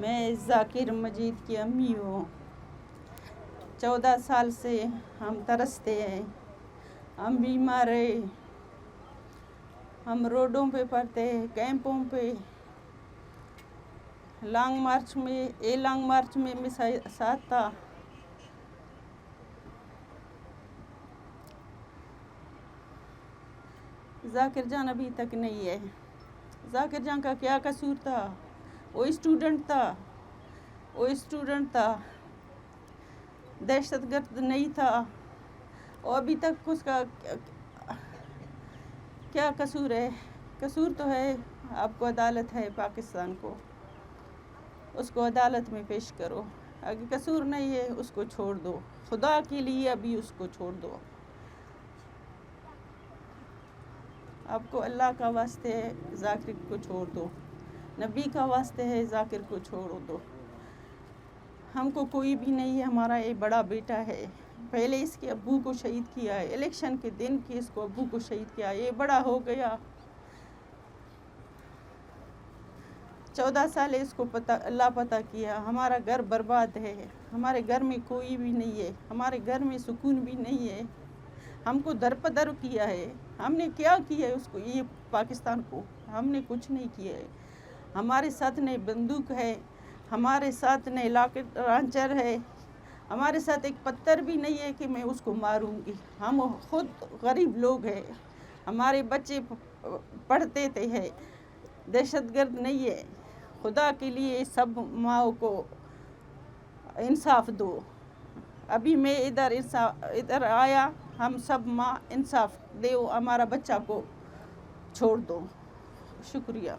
میں ذاکر مجید کی امی ہوں۔ 14 سال سے ہم ترستے ہیں، ہم بیمار ہیں، ہم روڈوں پہ پڑتے ہیں، کیمپوں پہ، لانگ مارچ میں ساتھ تھا۔ ذاکر جان ابھی تک نہیں ہے۔ ذاکر جان کا کیا قصور تھا؟ وہ اسٹوڈنٹ تھا، دہشت گرد نہیں تھا۔ اور ابھی تک اس کا کیا قصور ہے؟ قصور تو ہے، آپ کو عدالت ہے پاکستان کو، اس کو عدالت میں پیش کرو۔ اگر قصور نہیں ہے اس کو چھوڑ دو، خدا کے لیے ابھی اس کو چھوڑ دو۔ آپ کو اللہ کا واسطے ہے، ذاکر کو چھوڑ دو، نبی کا واسطے ہے، ذاکر کو چھوڑ دو۔ ہم کو کوئی بھی نہیں ہے، ہمارا ایک بڑا بیٹا ہے، پہلے اس کے ابو کو شہید کیا ہے، الیکشن کے دن کی اس کو ابو کو شہید کیا، یہ بڑا ہو گیا، 14 سال اس کو اللہ پتہ کیا۔ ہمارا گھر برباد ہے، ہمارے گھر میں کوئی بھی نہیں ہے، ہمارے گھر میں سکون بھی نہیں ہے۔ ہم کو در پدر کیا ہے، ہم نے کیا کیا ہے اس کو، یہ پاکستان کو ہم نے کچھ نہیں کیا ہے۔ ہمارے ساتھ نہیں بندوق ہے، ہمارے ساتھ نہیں لاکٹ رانچر ہے، ہمارے ساتھ ایک پتھر بھی نہیں ہے کہ میں اس کو ماروں گی۔ ہم خود غریب لوگ ہیں، ہمارے بچے پڑھتے تھے، دہشت گرد نہیں ہے۔ خدا کے لیے سب ماؤں کو انصاف دو۔ ابھی میں ادھر آیا، ہم سب ماں انصاف دو، ہمارا بچہ کو چھوڑ دو۔ شکریہ۔